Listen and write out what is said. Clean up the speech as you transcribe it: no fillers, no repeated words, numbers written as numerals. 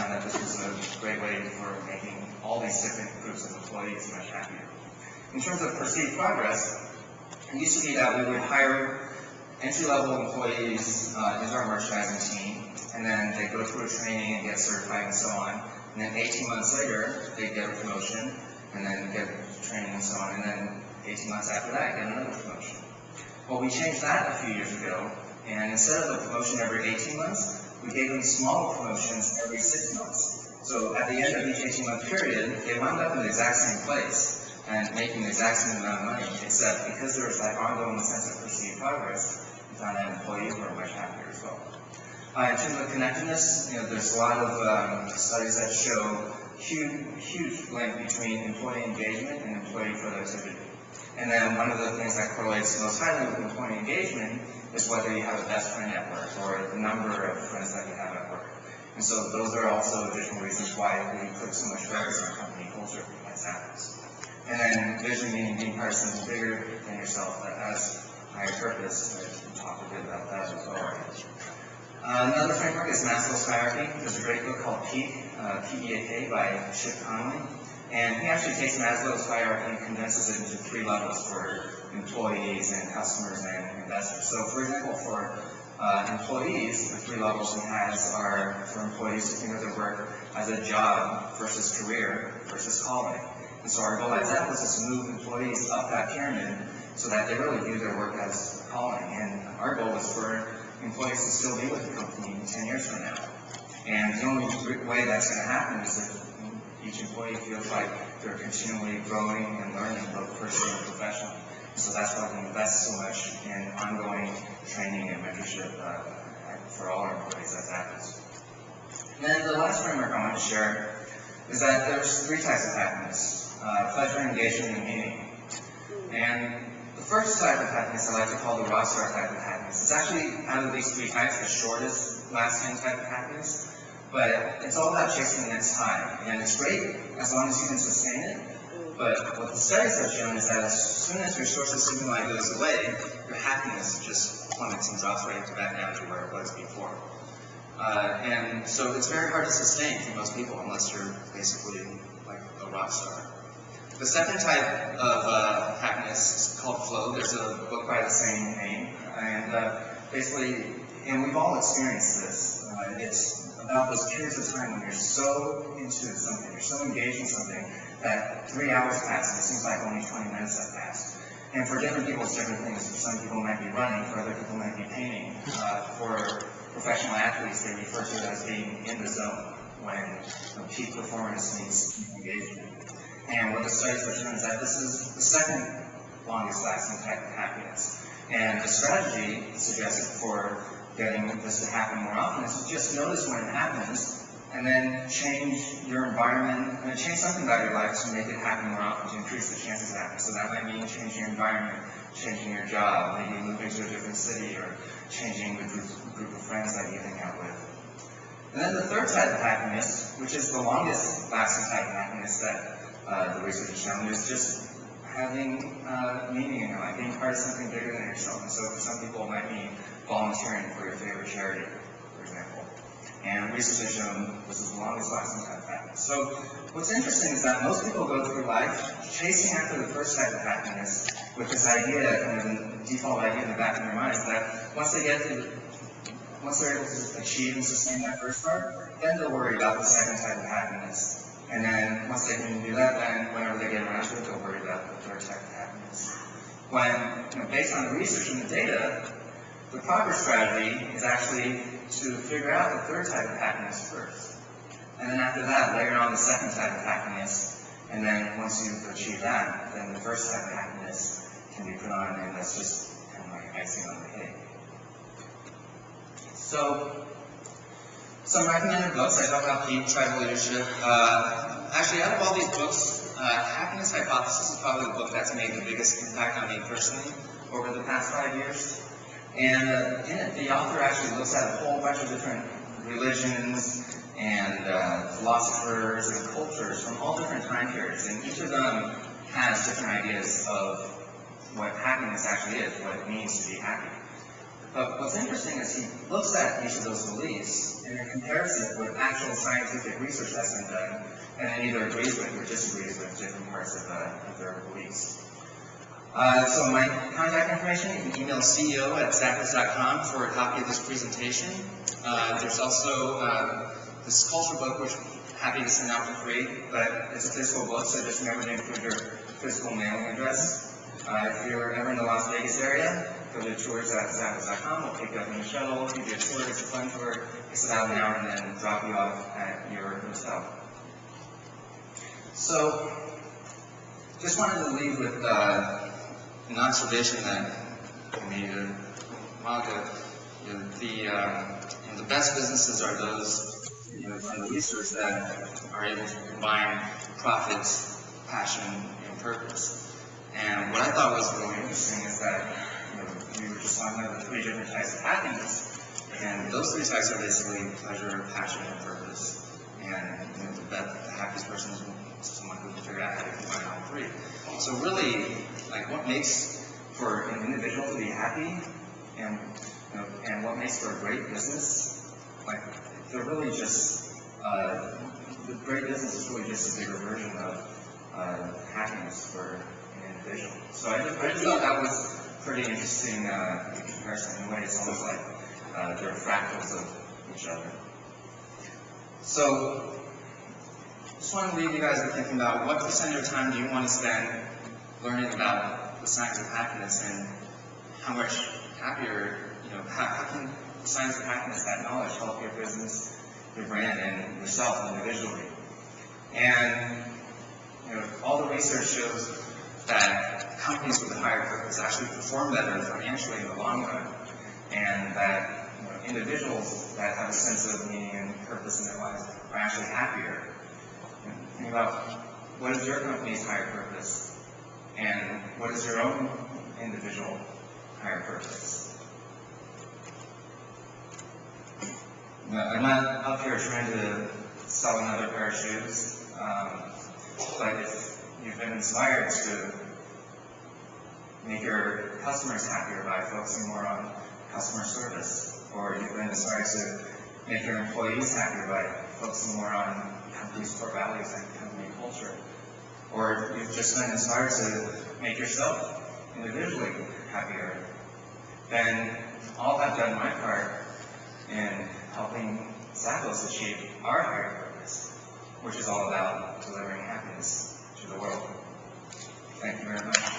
found that this was a great way for making all these different groups of employees much happier. In terms of perceived progress, it used to be that we would hire entry-level employees into our merchandising team, and then they go through a training and get certified and so on. And then 18 months later, they get a promotion, and then get training and so on. And then 18 months after that, get another promotion. Well, we changed that a few years ago, and instead of a promotion every 18 months, we gave them smaller promotions every 6 months. So at the end of each 18-month period, they wound up in the exact same place and making the exact same amount of money, except because there was that ongoing sense of perceived progress, we found that employees were much happier as well. In terms of connectedness, there's a lot of studies that show huge link between employee engagement and employee productivity. And then one of the things that correlates most highly with employee engagement is whether you have a best friend at work or the number of friends that you have at work. And so those are also additional reasons why we put so much focus on company culture at Zappos. And then vision meaning being part of something bigger than yourself that has higher purpose. I talked a bit about that as well. Another framework is Maslow's hierarchy. There's a great book called Peak, P-E-A-K, by Chip Conley. And he actually takes Maslow's hierarchy and condenses it into 3 levels for employees and customers and investors. So for example, for employees, the 3 levels he has are for employees to think of their work as a job versus career versus calling. And so our goal at Zappos is to move employees up that pyramid so that they really view their work as a calling. And our goal is for employees to still be with the company 10 years from now. And the only way that's going to happen is if each employee feels like they're continually growing and learning both personally and professionally. So that's why we invest so much in ongoing training and mentorship for all our employees at Zappos. And then the last framework I want to share is that there's 3 types of happiness: pleasure, engagement, and meaning. And the first type of happiness I like to call the rockstar type of happiness. It's actually, out of these 3 types, the shortest lasting type of happiness. But it's all about chasing the next high. And it's great as long as you can sustain it. But what the studies have shown is that as soon as your source of stimuli goes away, your happiness just plummets and drops right back down to where it was before. And so it's very hard to sustain for most people unless you're basically like a rock star. The second type of happiness is called flow. There's a book by the same name. And basically, and we've all experienced this. It's about those periods of time when you're so into something, you're so engaged in something, that 3 hours pass and it seems like only 20 minutes have passed. And for different people, it's different things. For some people, it might be running. For other people, it might be painting. For professional athletes, they refer to it as being in the zone when peak performance means engagement. And what the studies have shown is that this is the second longest lasting type of happiness. And the strategy suggested for getting this to happen more often is to just notice when it happens and then change your environment, and change something about your life to make it happen more often, to increase the chances of happening. So that might mean changing your environment, changing your job, maybe moving to a different city, or changing the group of friends that you hang out with. And then the third type of happiness, which is the longest lasting type of happiness that the research has shown, is just having meaning in your life, being part of something bigger than yourself. And so for some people, it might mean volunteering for your favorite charity, for example. And research has shown this is the longest lasting type of happiness. So what's interesting is that most people go through life chasing after the first type of happiness with this idea, kind of a default idea in the back of their minds, that once they're able to achieve and sustain that first part, then they'll worry about the second type of happiness. And then once they can do that, then whenever they get around to it, they'll worry about the third type of happiness. When, based on the research and the data, the proper strategy is actually to figure out the third type of happiness first. And then after that, layer on the second type of happiness. And then once you've achieved that, then the first type of happiness can be put on, and that's just kind of like icing on the cake. So, some recommended books. I talked about Peak, Tribal Leadership. Actually, out of all these books, Happiness Hypothesis is probably the book that's made the biggest impact on me personally over the past 5 years. And in it, the author actually looks at a whole bunch of different religions and philosophers and cultures from all different time periods. And each of them has different ideas of what happiness actually is, what it means to be happy. But what's interesting is he looks at each of those beliefs and then compares it with actual scientific research that's been done, and then either agrees with or disagrees with different parts of their beliefs. So my contact information, you can email CEO@zappos.com for a copy of this presentation. There's also this culture book, which I'm happy to send out for free, but it's a physical book, so just remember to include your physical mailing address. If you're ever in the Las Vegas area, go to tours@zappos.com. We'll pick you up in a shuttle, give you a tour. It's a fun tour. It's about an hour and then drop you off at your hotel. So, just wanted to leave with an observation that I made a while ago. The best businesses are those from the research that are able to combine profits, passion, and purpose. And what I thought was really interesting is that we were just talking about the three different types of happiness, and those three types are basically pleasure, passion, and purpose. And the happiest person is someone who can figure out how to combine all three. So really, like, what makes for an individual to be happy, and what makes for a great business, like, they're really just the great business is really just a bigger version of happiness for an individual. So I just thought that was pretty interesting comparison. In a way, it's almost like they're fractals of each other. So, just want to leave you guys with thinking about what percent of your time do you want to spend learning about the science of happiness, and how much happier, how can the science of happiness, that knowledge, help your business, your brand, and yourself individually. And all the research shows that companies with a higher purpose actually perform better financially in the long run, and that individuals that have a sense of meaning and purpose in their lives are actually happier. Think about, what is your company's higher purpose, and what is your own individual higher purpose? I'm not up here trying to sell another pair of shoes, but if you've been inspired to make your customers happier by focusing more on customer service, or you've been inspired to make your employees happier by focusing more on the company's core values and company culture, or you've just been inspired to make yourself individually happier, then I'll have done my part in helping Zappos achieve our higher purpose, which is all about delivering happiness to the world. Thank you very much.